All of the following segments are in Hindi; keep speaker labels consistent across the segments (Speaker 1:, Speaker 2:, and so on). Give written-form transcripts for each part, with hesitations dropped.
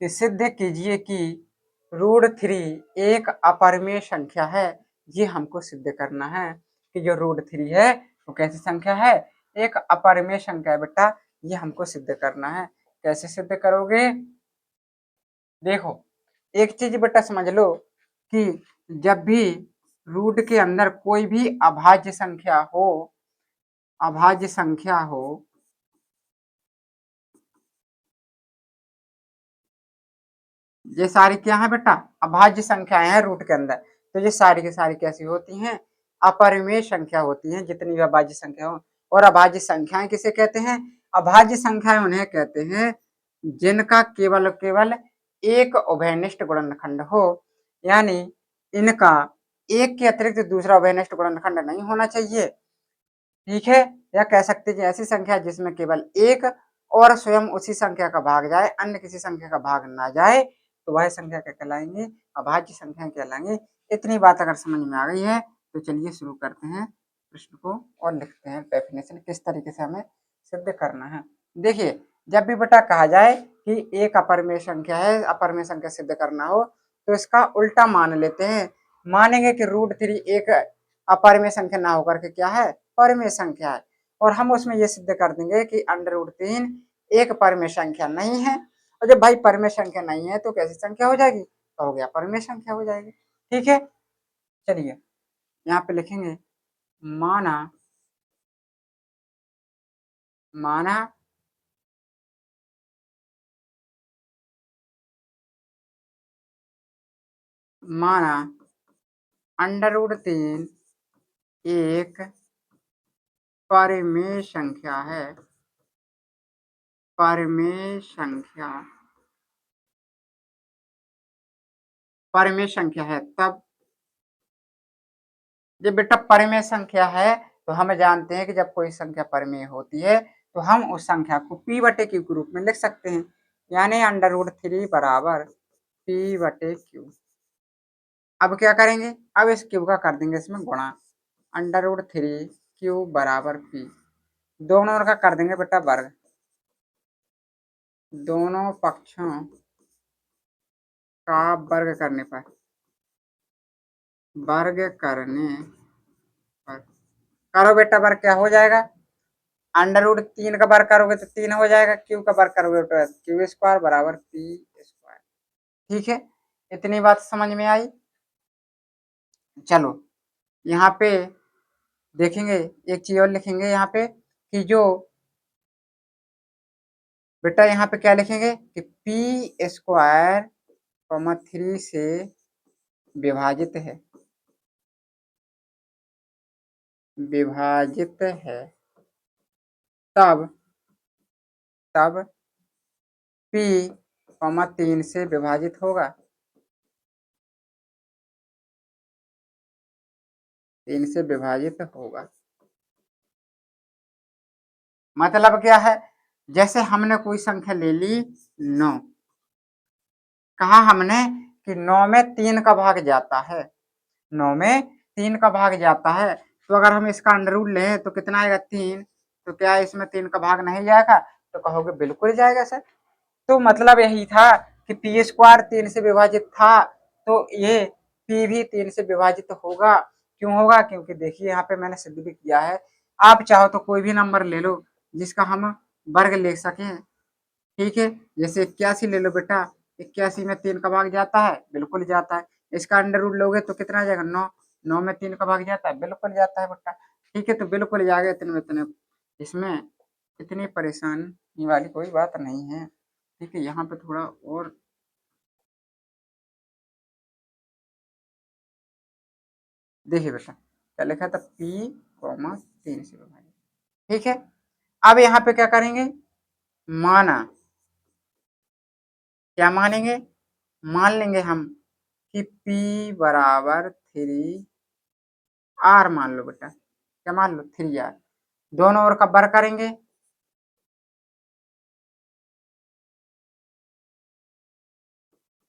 Speaker 1: कि सिद्ध कीजिए कि √3 एक अपरिमेय संख्या है। ये हमको सिद्ध करना है कि जो √3 है वो कैसी संख्या है, एक अपरिमेय संख्या है बेटा। ये हमको सिद्ध करना है। कैसे सिद्ध करोगे? देखो, एक चीज बेटा समझ लो कि जब भी रूट के अंदर कोई भी अभाज्य संख्या हो, अभाज्य संख्या हो, ये सारी क्या है बेटा, अभाज्य संख्याएं हैं रूट के अंदर। तो ये सारी की सारी कैसी होती हैं, अपरिमेय संख्या होती हैं, जितनी भी अभाज्य संख्या हो। और अभाज्य संख्याएं किसे कहते हैं? अभाज्य संख्याएं उन्हें कहते हैं जिनका केवल केवल एक उभयनिष्ठ गुणनखंड हो, यानी इनका एक के अतिरिक्त दूसरा उभयनिष्ठ गुणनखंड नहीं होना चाहिए। ठीक है, या कह सकते हैं ऐसी संख्या जिसमें केवल एक और स्वयं उसी संख्या का भाग जाए, अन्य किसी संख्या का भाग ना जाए, तो वह संख्या क्या कहलाएंगे, अभाज्य संख्या कहलाएंगे। इतनी बात अगर समझ में आ गई है तो चलिए शुरू करते हैं प्रश्न को और लिखते हैं डेफिनेशन किस तरीके से हमें सिद्ध करना है। देखिए, जब भी बेटा कहा जाए कि एक अपरिमेय संख्या है, अपरिमेय संख्या सिद्ध करना हो, तो इसका उल्टा मान लेते हैं। मानेंगे कि √3 एक अपरिमेय संख्या ना होकर के क्या है, परिमेय संख्या है। और हम उसमें ये सिद्ध कर देंगे कि √3 एक परिमेय संख्या नहीं है। और जब भाई परिमेय संख्या नहीं है तो कैसी संख्या हो जाएगी, तो हो गया परिमेय संख्या हो जाएगी। ठीक है, चलिए यहाँ पे लिखेंगे माना, माना माना √3 एक परिमेय संख्या है, परिमेय संख्या, परिमेय संख्या है। तब जब बेटा परिमेय संख्या है तो हम जानते हैं कि जब कोई संख्या परिमेय होती है तो हम उस संख्या को p/q के रूप में लिख सकते हैं, यानी √3 बराबर p/q। अब क्या करेंगे, अब इस क्यू का कर देंगे इसमें गुणा, √3 q बराबर p, दोनों का कर देंगे बेटा वर्ग, दोनों पक्षों का वर्ग करने पर, वर्ग करने पर, करो बेटा वर्ग, क्या हो जाएगा, √3 का वर्ग करोगे तो 3 हो जाएगा, क्यू का वर्ग करोगे तो q² बराबर p²। ठीक है, इतनी बात समझ में आई। चलो यहाँ पे देखेंगे, एक चीज और लिखेंगे यहाँ पे कि जो बेटा यहाँ पे क्या लिखेंगे कि p² 3 से विभाजित है, विभाजित है, तब तब p 3 से विभाजित होगा, 3 से विभाजित होगा। मतलब क्या है, जैसे हमने कोई संख्या ले ली 9, कहा हमने कि 9 में 3 का भाग जाता है, 9 में 3 का भाग जाता है, तो अगर हम इसका अंडर रूट लें तो कितना आएगा 3, तो क्या इसमें 3 का भाग नहीं जाएगा, तो कहोगे बिल्कुल जाएगा सर। तो मतलब यही था कि p² 3 से विभाजित था, तो ये p भी 3 से विभाजित होगा। क्यों होगा, क्योंकि देखिए यहाँ पे मैंने सिद्ध भी किया है। आप चाहो तो कोई भी नंबर ले लो जिसका हम वर्ग ले सकें। ठीक है, जैसे 81 ले लो बेटा, 81 में 3 का भाग जाता है, बिल्कुल जाता है। इसका अंडर रूट लोगे तो कितना आ जाएगा 9, 9 में 3 का भाग जाता है, बिल्कुल जाता है बेटा। ठीक है, तो बिल्कुल जाएगा, इतने में इतने, इसमें इतनी परेशानी वाली कोई बात नहीं है। ठीक है, यहाँ पे थोड़ा और देखिए बेटा क्या लिखा था, p, 3 से विभाजित। ठीक है, अब यहाँ पे क्या करेंगे, माना, क्या मानेंगे, मान लेंगे हम कि p बराबर 3r, मान लो बेटा, क्या मान लो 3r, दोनों ओर का वर्ग करेंगे,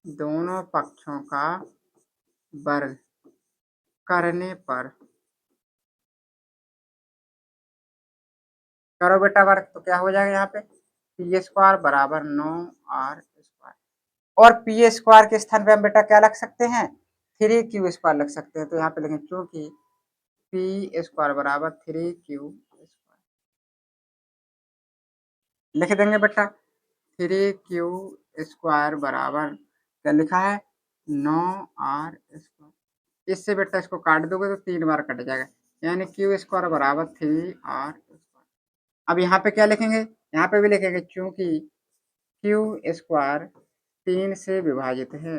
Speaker 1: दोनों पक्षों का वर्ग करने पर, करो बेटा वर्ग, तो क्या हो जाएगा यहाँ पे p² बराबर 9r²। और पी स्क्वायर के स्थान पे हम बेटा क्या रख सकते हैं, 3q² रख सकते हैं। तो यहाँ पे लिखेंगे क्योंकि पी स्क्वायर बराबर 3q स्क्वायर, लिख देंगे बेटा 3q² बराबर क्या लिखा है 9r²। इससे बेटा इसको काट दोगे तो 3 बार कट जाएगा, यानी q² बराबर 3r²। अब यहाँ पे क्या लिखेंगे, यहाँ पे भी लिखेंगे क्योंकि q² 3 से विभाजित है,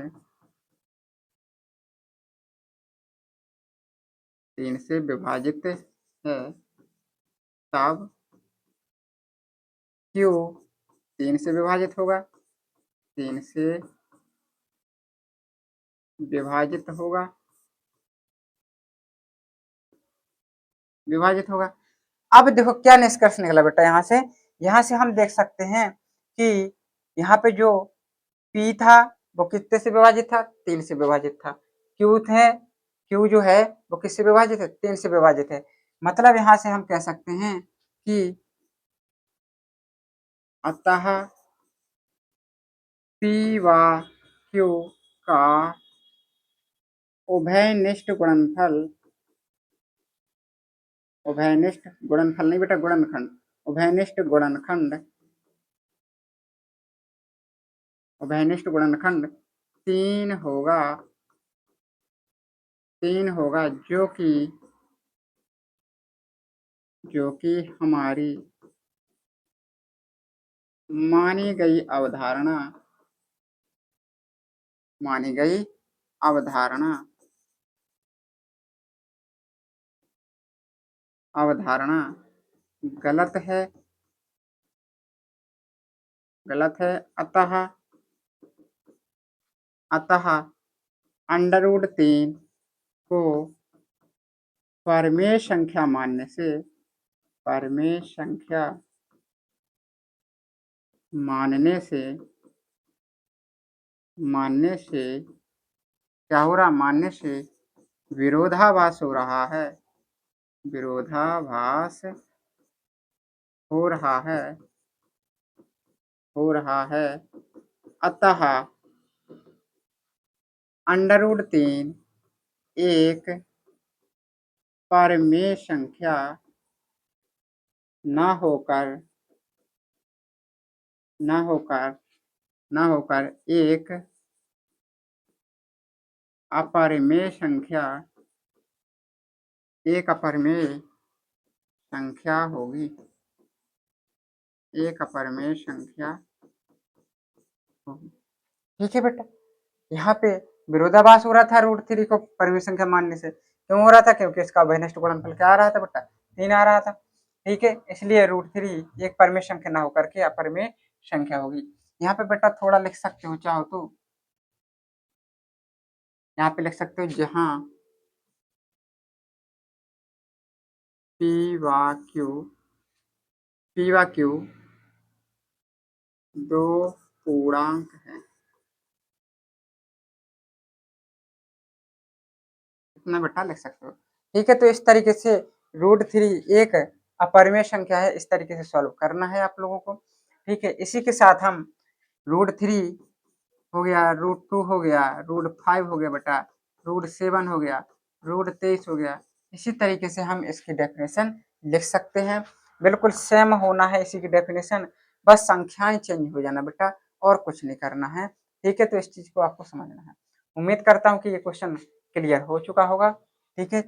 Speaker 1: 3 से विभाजित है, तब q 3 से विभाजित होगा, 3 से विभाजित होगा, विभाजित होगा। अब देखो क्या निष्कर्ष निकला बेटा यहाँ से हम देख सकते हैं कि यहाँ पे जो P था वो कितने से विभाजित था, 3 से विभाजित था। Q जो है वो किससे विभाजित है, 3 से विभाजित है। मतलब यहाँ से हम कह सकते हैं कि अतः P व Q का उभयनिष्ठ गुणनफल, उभयनिष्ठ गुणनफल नहीं बेटा गुणनखंड, उभयनिष्ठ गुणनखंड, उभयनिष्ठ गुणनखंड 3 होगा, 3 होगा जो कि हमारी मानी गई अवधारणा, मानी गई अवधारणा, अवधारणा गलत है, गलत है। अतः √3 को परमेय संख्या मानने से, परमेय संख्या मानने से, मानने से क्या हो रहा, मानने से विरोधाभास हो रहा है, विरोधाभास हो रहा है, हो रहा है। अतः √3 एक परमेय संख्या न होकर, न होकर, न होकर एक अपरिमेय संख्या, एक अपरिमेय संख्या होगी, एक अपरिमेय संख्या होगी। ठीक है बेटा, यहाँ पे विरोधाभास हो रहा था √3 को परिमेय संख्या मानने से, क्यों हो रहा था, क्योंकि इसका उभयनिष्ठ गुणनफल क्या आ रहा था बेटा, 3 आ रहा था। ठीक है, इसलिए √3 एक परिमेय संख्या ना होकर के अपरिमेय संख्या होगी। यहाँ पे बेटा थोड़ा लिख सकते हो चाहो तो, यहाँ पे लिख सकते हो जहाँ P व Q दो पूर्णांक है, इतना बेटा लिख सकते हो। ठीक है, तो इस तरीके से √3 एक अपरिमेय संख्या है, इस तरीके से सॉल्व करना है आप लोगों को। ठीक है, इसी के साथ हम √3 हो गया, √2 हो गया, √5 हो गया बेटा, √7 हो गया, √23 हो गया, इसी तरीके से हम इसकी डेफिनेशन लिख सकते हैं। बिल्कुल सेम होना है इसी की डेफिनेशन, बस संख्याएं चेंज हो जाना बेटा, और कुछ नहीं करना है। ठीक है, तो इस चीज को आपको समझना है। उम्मीद करता हूँ कि ये क्वेश्चन क्लियर हो चुका होगा। ठीक है।